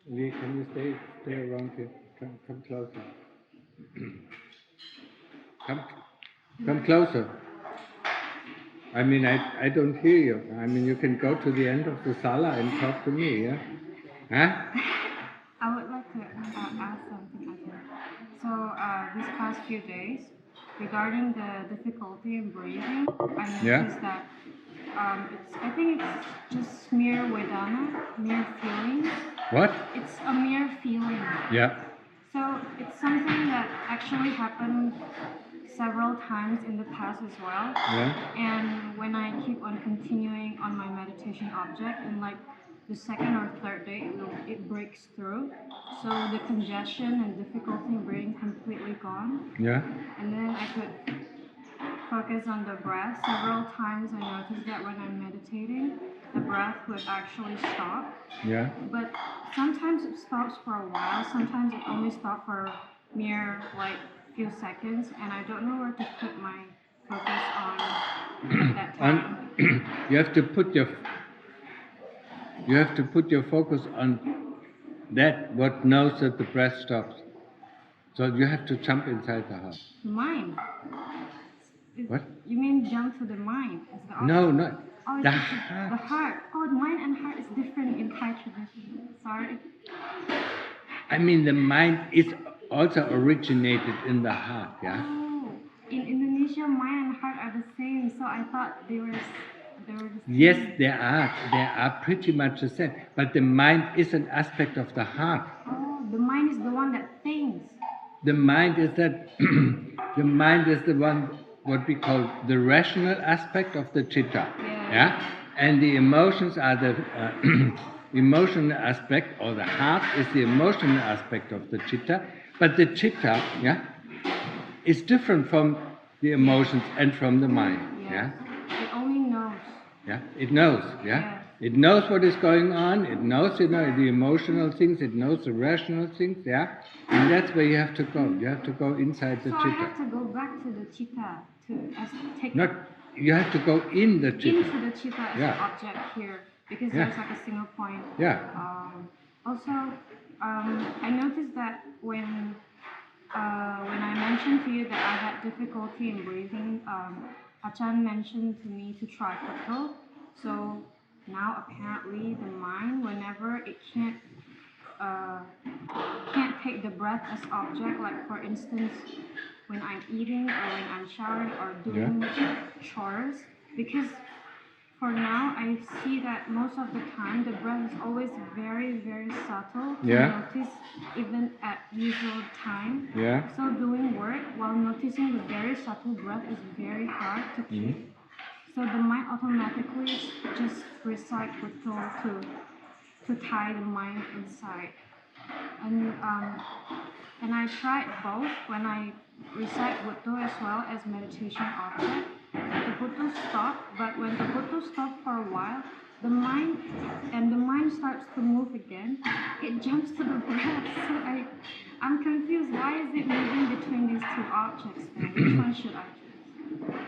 Lee, can you stay around here? Come closer. Come closer. I mean, I don't hear you. I mean, you can go to the end of the sala and talk to me, yeah? Huh? I would like to ask something, Ajahn. So, these past few days, regarding the difficulty in breathing, I noticed that I think it's just mere Vedana, mere feeling. What? It's a mere feeling. Yeah. So, it's something that actually happened several times in the past as well. Yeah. And when I keep on continuing on my meditation object, and like the second or third day, it breaks through. So the congestion and difficulty in breathing completely gone. Yeah. And then I could focus on the breath. Several times I noticed that when I'm meditating, the breath would actually stop. Yeah. But sometimes it stops for a while. Sometimes it only stops for mere like few seconds, and I don't know where to put my focus on at that time. You have to put your focus on that what knows that the breath stops. So you have to jump inside the heart. Mind. What? You mean jump to the mind? Is the opposite? No, no. Oh, The heart. The heart. Oh, mind and heart is different in Thai tradition. Sorry. I mean, the mind is also originated in the heart, yeah? Oh, in Indonesia, mind and heart are the same, so I thought they were the same. Yes, they are pretty much the same. But the mind is an aspect of the heart. Oh, the mind is the one that thinks. The mind is that the mind is the one what we call the rational aspect of the chitta. Yeah? And the emotions are the emotional aspect, or the heart is the emotional aspect of the chitta. But the chitta, yeah, is different from the emotions and from the mind. Yeah? It only knows. Yeah, it knows. Yeah, it knows what is going on. It knows, the emotional things. It knows the rational things. Yeah, and that's where you have to go. You have to go inside the chitta. So I have to go back to the chitta to take. Not. You have to go in the chitta. Into the chitta as an object here, because there's like a single point. Yeah. Also, I noticed that when I mentioned to you that I had difficulty in breathing, Ajahn mentioned to me to try Khongtong. So now apparently the mind, whenever it can't take the breath as object, like for instance when I'm eating or when I'm showering or doing chores, because for now I see that most of the time the breath is always very, very subtle to notice even at usual time. So doing work while noticing the very subtle breath is very hard to keep. So the mind automatically just recite Khongtong to tie the mind inside. And I tried both when I recite Buddha as well as meditation object. The Buddha stopped, but when the Buddha stopped for a while, the mind starts to move again. It jumps to the breath. So I'm confused. Why is it moving between these two objects then? Which one should I choose?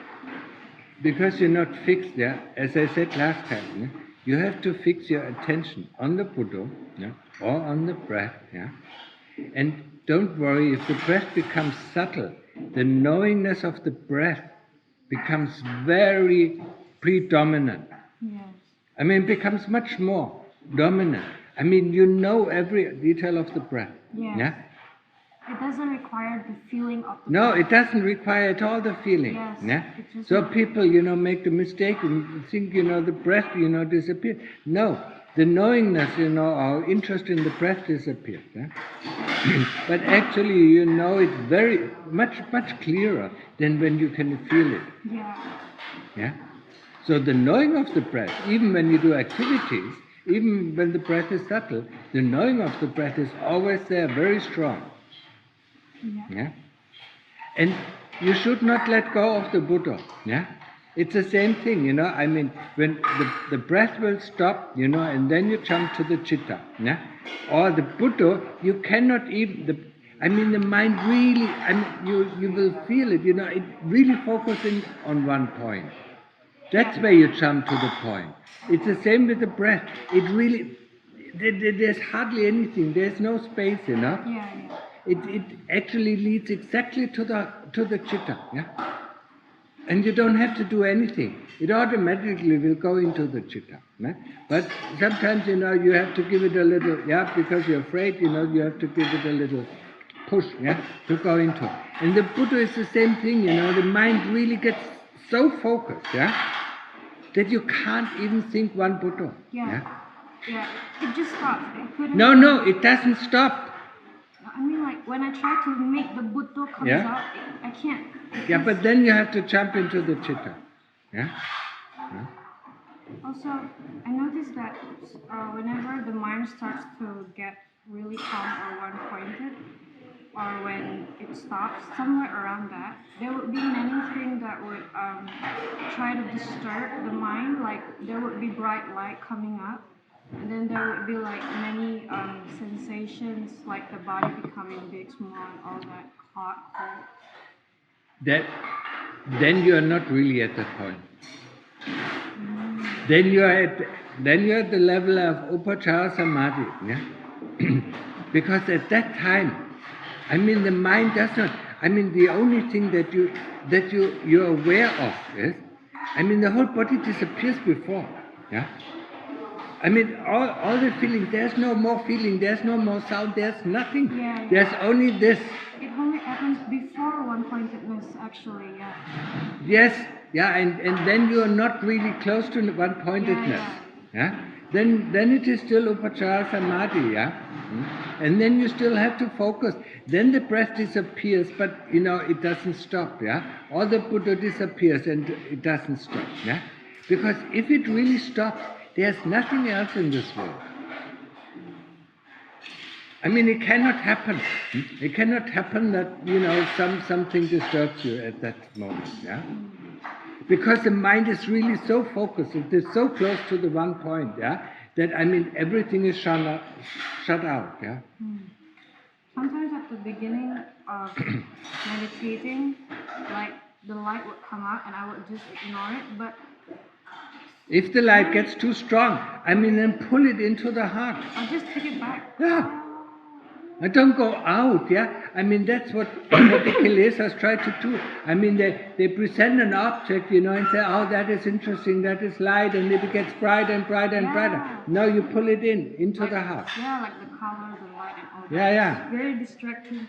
Because you're not fixed there. As I said last time, you have to fix your attention on the Buddha or on the breath. Yeah? And don't worry, if the breath becomes subtle, the knowingness of the breath becomes very predominant. Yes. I mean, it becomes much more dominant. I mean, you know every detail of the breath. Yes. Yeah? It doesn't require the feeling of the No, breath. it doesn't require at all the feeling. Yes. Yeah? So people, make the mistake and think, the breath, disappears. No, the knowingness, our interest in the breath disappears. Yeah? But actually, it very much clearer than when you can feel it. Yeah. Yeah. So the knowing of the breath, even when you do activities, even when the breath is subtle, the knowing of the breath is always there, very strong. Yeah. And you should not let go of the Buddha. Yeah. It's the same thing, I mean, when the breath will stop, and then you jump to the chitta. Yeah. Or the Buddha, you cannot even, the mind really, you will feel it, it really focusing on one point. That's where you jump to the point. It's the same with the breath. It really, there's hardly anything. There's no space, you know. Yeah. It actually leads exactly to the chitta, yeah. And you don't have to do anything. It automatically will go into the chitta. Yeah? But sometimes, you know, you have to give it a little, yeah, because you're afraid, you know, you have to give it a little push, yeah, to go into it. And the Buddha is the same thing, you know, the mind really gets so focused, yeah, that you can't even think one Buddha. Yeah. It just stops. No, it doesn't stop. I mean, like, when I try to make the Buddha comes out, I can't. Yeah, but then you have to jump into the chitta. Yeah? Also, I noticed that whenever the mind starts to get really calm or one-pointed, or when it stops, somewhere around that, there would be many things that would try to disturb the mind. Like, there would be bright light coming up, and then there would be like many sensations, like the body becoming big, small, and all that hot, cold. Then you are not really at that point. Then you are at the level of upachara samadhi, yeah? Because at that time, I mean, the mind does not. I mean, the only thing that you're aware of is, I mean, the whole body disappears before, yeah. I mean, all the feeling. There's no more feeling. There's no more sound. There's nothing. Yeah. There's only this. It only happens before one-pointedness, actually. Yeah. Yes. Yeah. And then you are not really close to one-pointedness. Yeah. Then it is still upachara samadhi. Yeah. And then you still have to focus. Then the breath disappears, but you know it doesn't stop. Yeah. Or the Buddha disappears and it doesn't stop. Yeah. Because if it really stops, there's nothing else in this world. I mean, it cannot happen. It cannot happen that, you know, something disturbs you at that moment, yeah? Because the mind is really so focused, it is so close to the one point, yeah? That, I mean, everything is shut out, yeah? Sometimes at the beginning of meditating, like, the light would come out and I would just ignore it, but if the light gets too strong, I mean, then pull it into the heart. I'll just take it back. Yeah. And don't go out, yeah? I mean, that's what the Kilesas try to do. I mean, they present an object, you know, and say, oh, that is interesting, that is light, and it gets brighter and brighter and brighter. Now you pull it into like, the heart. Yeah, like the color, the light, and all that. Yeah. It's very distracting.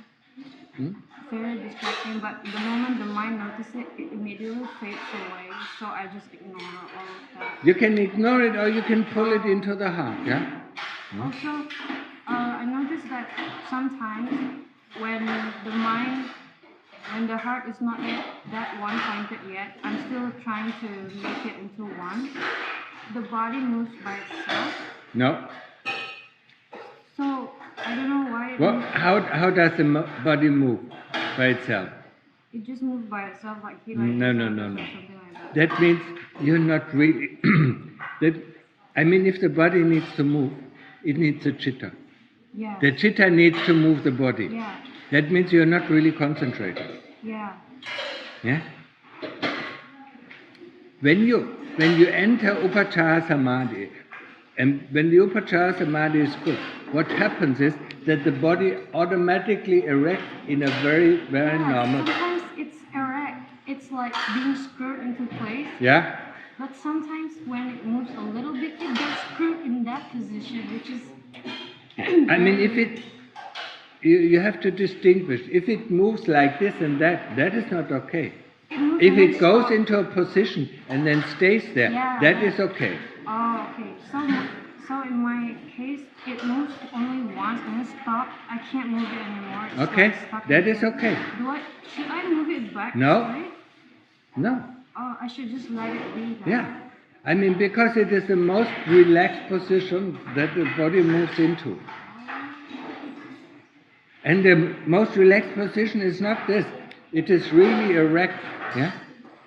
Very distracting, but the moment the mind notices it, it immediately fades away. So I just ignore all of that. You can ignore it or you can pull it into the heart, yeah? Also, I noticed that sometimes when the heart is not yet that one-pointed yet, I'm still trying to make it into one. The body moves by itself. No. So I don't know why. Well, how does the body move by itself? It just moves by itself, like he No. or something like that. That means you're not really. I mean, if the body needs to move, it needs a chitta. Yeah. The chitta needs to move the body. Yeah. That means you're not really concentrated. Yeah. Yeah. When you enter upachara samadhi, and when the upachara samadhi is good, what happens is that the body automatically erects in a very, very normal. Sometimes it's erect. It's like being screwed into place. Yeah. But sometimes when it moves a little bit, it gets screwed in that position, which is. I mean, if it, you have to distinguish. If it moves like this and that is not okay. If it goes into a position and then stays there, that is okay. Oh, okay. So in my case, it moves only once and then stops. I can't move it anymore. It's okay, like stuck that is okay. Should I move it back? No. Right? No. Oh, I should just let it be then. Yeah. I mean, because it is the most relaxed position that the body moves into. And the most relaxed position is not this. It is really erect. Yeah?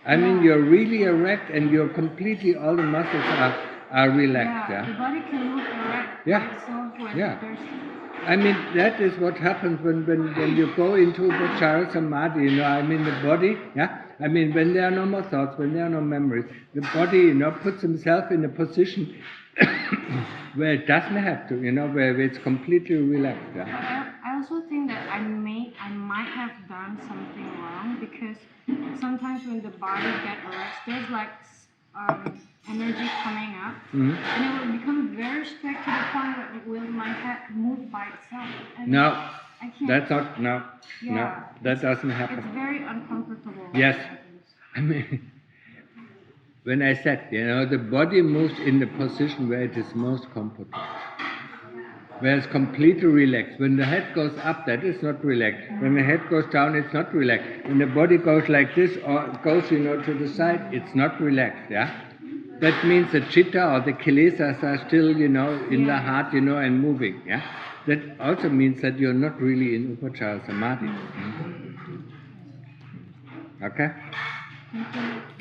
I mean, you're really erect and you're completely, all the muscles are relaxed. Yeah? The body can move erect. Yeah. I mean, that is what happens when you go into upachara samadhi, you know, I mean, the body, yeah? I mean, when there are no more thoughts, when there are no memories, the body, you know, puts himself in a position where it doesn't have to, where it's completely relaxed. But I also think that I might have done something wrong, because sometimes when the body gets relaxed, there's like energy coming up, and it will become very strict to the point where my head move by itself. And No, I can't. that's not, no, that doesn't happen. It's very uncomfortable. Yes, I mean, when I said, the body moves in the position where it is most comfortable, where it's completely relaxed. When the head goes up, that is not relaxed. When the head goes down, it's not relaxed. When the body goes like this or goes, to the side, it's not relaxed. Yeah, that means the chitta or the kilesas are still, in the heart, and moving. Yeah, that also means that you're not really in Upachara Samadhi. Okay. Thank you.